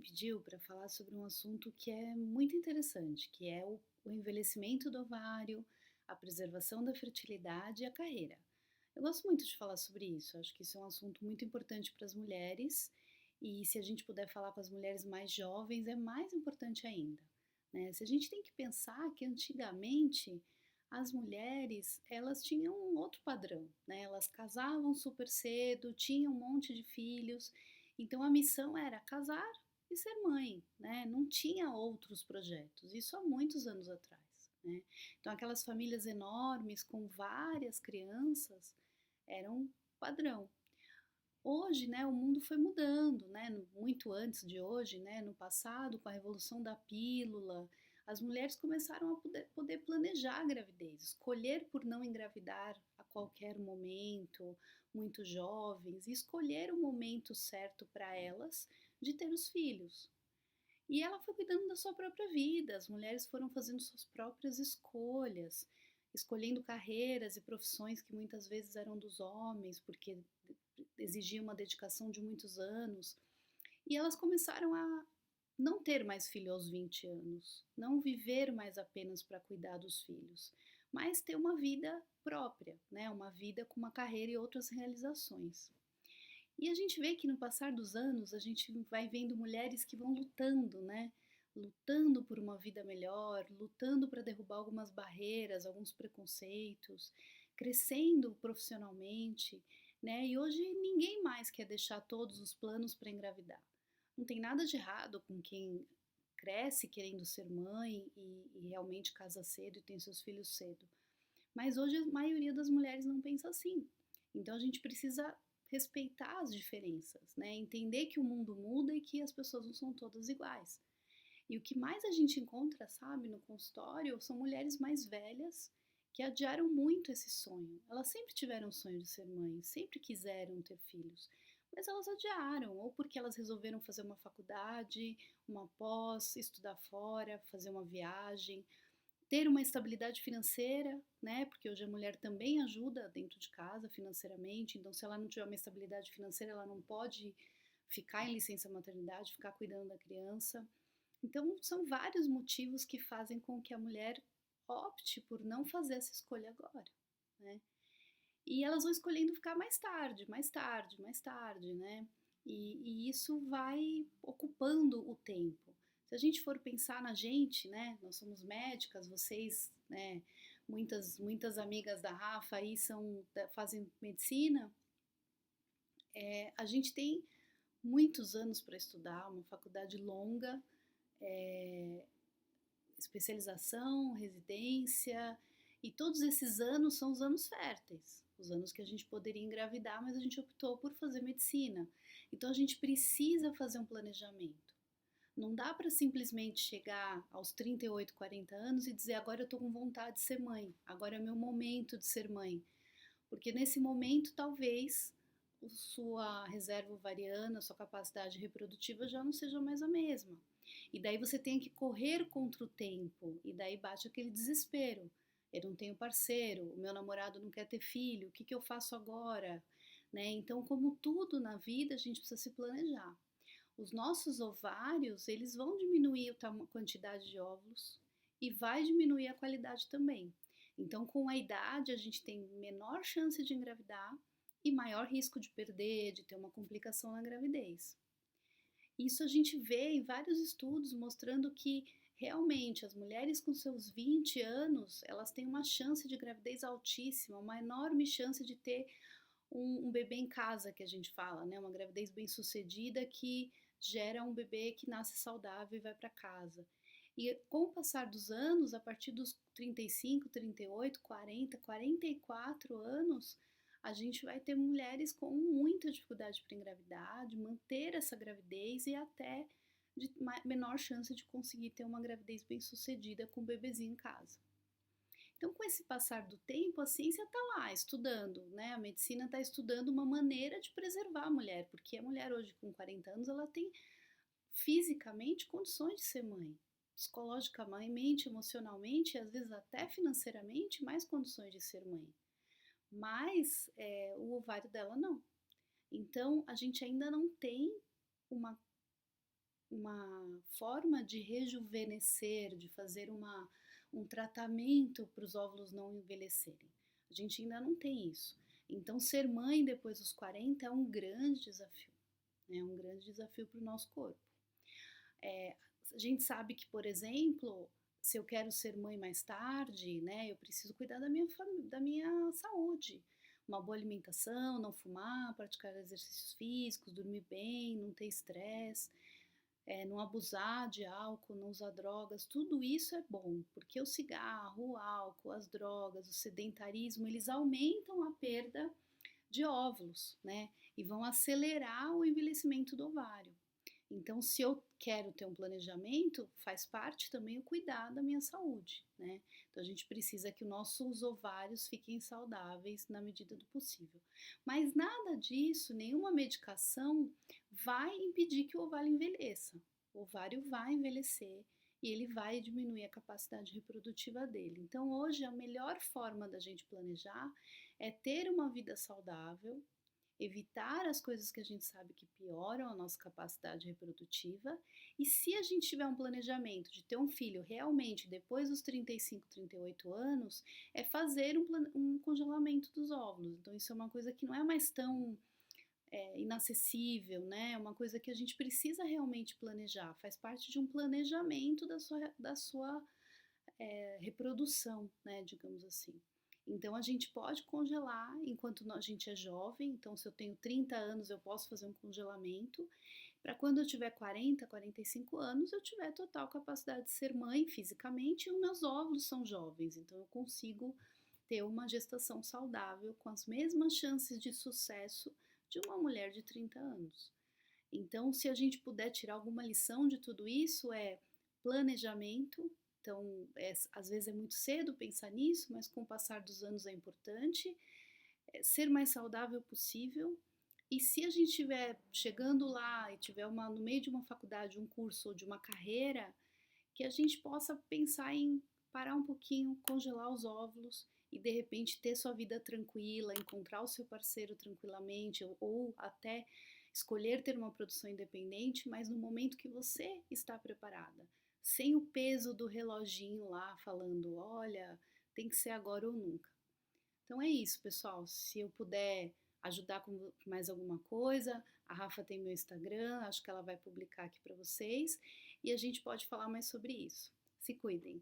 pediu para falar sobre um assunto que é muito interessante, que é o envelhecimento do ovário, a preservação da fertilidade e a carreira. Eu gosto muito de falar sobre isso, acho que isso é um assunto muito importante para as mulheres e se a gente puder falar com as mulheres mais jovens é mais importante ainda, né? Se a gente tem que pensar que antigamente as mulheres, elas tinham um outro padrão, né? Elas casavam super cedo, tinham um monte de filhos, então a missão era casar e ser mãe, né? Não tinha outros projetos, isso há muitos anos atrás, né? Então aquelas famílias enormes com várias crianças eram padrão. Hoje, né, o mundo foi mudando, né, muito antes de hoje, né, no passado, com a revolução da pílula, as mulheres começaram a poder planejar a gravidez, escolher por não engravidar a qualquer momento, muito jovens, e escolher o momento certo para elas de ter os filhos. E ela foi cuidando da sua própria vida, as mulheres foram fazendo suas próprias escolhas, escolhendo carreiras e profissões que muitas vezes eram dos homens, porque exigia uma dedicação de muitos anos. E elas começaram a não ter mais filho aos 20 anos, não viver mais apenas para cuidar dos filhos, mas ter uma vida própria, né? Uma vida com uma carreira e outras realizações. E a gente vê que no passar dos anos, a gente vai vendo mulheres que vão lutando, né? Lutando por uma vida melhor, lutando para derrubar algumas barreiras, alguns preconceitos, crescendo profissionalmente, né? E hoje ninguém mais quer deixar todos os planos para engravidar. Não tem nada de errado com quem cresce querendo ser mãe e realmente casa cedo e tem seus filhos cedo. Mas hoje a maioria das mulheres não pensa assim. Então a gente precisa respeitar as diferenças, né? Entender que o mundo muda e que as pessoas não são todas iguais. E o que mais a gente encontra, sabe, no consultório são mulheres mais velhas que adiaram muito esse sonho. Elas sempre tiveram o sonho de ser mães, sempre quiseram ter filhos, mas elas adiaram, ou porque elas resolveram fazer uma faculdade, uma pós, estudar fora, fazer uma viagem, ter uma estabilidade financeira, né? Porque hoje a mulher também ajuda dentro de casa financeiramente, então se ela não tiver uma estabilidade financeira, ela não pode ficar em licença maternidade, ficar cuidando da criança. Então são vários motivos que fazem com que a mulher opte por não fazer essa escolha agora, né? E elas vão escolhendo ficar mais tarde, mais tarde, mais tarde, né? E isso vai ocupando o tempo. Se a gente for pensar na gente, né? Nós somos médicas, vocês, né? Muitas amigas da Rafa aí fazem medicina. A gente tem muitos anos para estudar, uma faculdade longa, é, especialização, residência, e todos esses anos são os anos férteis, os anos que a gente poderia engravidar, mas a gente optou por fazer medicina. Então a gente precisa fazer um planejamento. Não dá para simplesmente chegar aos 38, 40 anos e dizer agora eu estou com vontade de ser mãe, agora é meu momento de ser mãe. Porque nesse momento talvez sua reserva ovariana, sua capacidade reprodutiva já não seja mais a mesma. E daí você tem que correr contra o tempo, e daí bate aquele desespero. Eu não tenho parceiro, o meu namorado não quer ter filho, o que, que eu faço agora? Né? Então, como tudo na vida, a gente precisa se planejar. Os nossos ovários, eles vão diminuir a quantidade de óvulos e vai diminuir a qualidade também. Então, com a idade, a gente tem menor chance de engravidar e maior risco de perder, de ter uma complicação na gravidez. Isso a gente vê em vários estudos mostrando que realmente as mulheres com seus 20 anos, elas têm uma chance de gravidez altíssima, uma enorme chance de ter um bebê em casa, que a gente fala, né? Uma gravidez bem-sucedida que gera um bebê que nasce saudável e vai para casa. E com o passar dos anos, a partir dos 35, 38, 40, 44 anos, a gente vai ter mulheres com muita dificuldade para engravidar, de manter essa gravidez e até de menor chance de conseguir ter uma gravidez bem-sucedida com um bebezinho em casa. Então, com esse passar do tempo, a ciência está lá estudando, né? A medicina está estudando uma maneira de preservar a mulher, porque a mulher hoje com 40 anos, ela tem fisicamente condições de ser mãe, psicologicamente, emocionalmente, e às vezes até financeiramente, mais condições de ser mãe. Mas o ovário dela não. Então, a gente ainda não tem uma uma forma de rejuvenescer, de fazer um tratamento para os óvulos não envelhecerem. A gente ainda não tem isso. Então, ser mãe depois dos 40 é um grande desafio, né? É um grande desafio para o nosso corpo. É, a gente sabe que, por exemplo, se eu quero ser mãe mais tarde, né, eu preciso cuidar da minha saúde. Uma boa alimentação, não fumar, praticar exercícios físicos, dormir bem, não ter estresse, não abusar de álcool, não usar drogas, tudo isso é bom, porque o cigarro, o álcool, as drogas, o sedentarismo, eles aumentam a perda de óvulos, né? E vão acelerar o envelhecimento do ovário. Então, se eu quero ter um planejamento, faz parte também o cuidar da minha saúde, né? Então, a gente precisa que os nossos ovários fiquem saudáveis na medida do possível. Mas nada disso, nenhuma medicação vai impedir que o ovário envelheça. O ovário vai envelhecer e ele vai diminuir a capacidade reprodutiva dele. Então, hoje, a melhor forma da gente planejar é ter uma vida saudável, evitar as coisas que a gente sabe que pioram a nossa capacidade reprodutiva. E se a gente tiver um planejamento de ter um filho realmente depois dos 35, 38 anos, é fazer um congelamento dos óvulos. Então, isso é uma coisa que não é mais tão inacessível, né? É uma coisa que a gente precisa realmente planejar, faz parte de um planejamento da sua reprodução, né? Digamos assim. Então a gente pode congelar enquanto a gente é jovem. Então, se eu tenho 30 anos, eu posso fazer um congelamento. Para quando eu tiver 40, 45 anos, eu tiver total capacidade de ser mãe fisicamente e os meus óvulos são jovens. Então, eu consigo ter uma gestação saudável com as mesmas chances de sucesso de uma mulher de 30 anos. Então, se a gente puder tirar alguma lição de tudo isso, é planejamento. Então, às vezes é muito cedo pensar nisso, mas com o passar dos anos é importante. Ser mais saudável possível. E se a gente estiver chegando lá e tiver no meio de uma faculdade, um curso ou de uma carreira, que a gente possa pensar em parar um pouquinho, congelar os óvulos e de repente ter sua vida tranquila, encontrar o seu parceiro tranquilamente ou até escolher ter uma produção independente, mas no momento que você está preparada, sem o peso do reloginho lá falando, olha, tem que ser agora ou nunca. Então é isso, pessoal. Se eu puder ajudar com mais alguma coisa, a Rafa tem meu Instagram, acho que ela vai publicar aqui para vocês e a gente pode falar mais sobre isso. Se cuidem.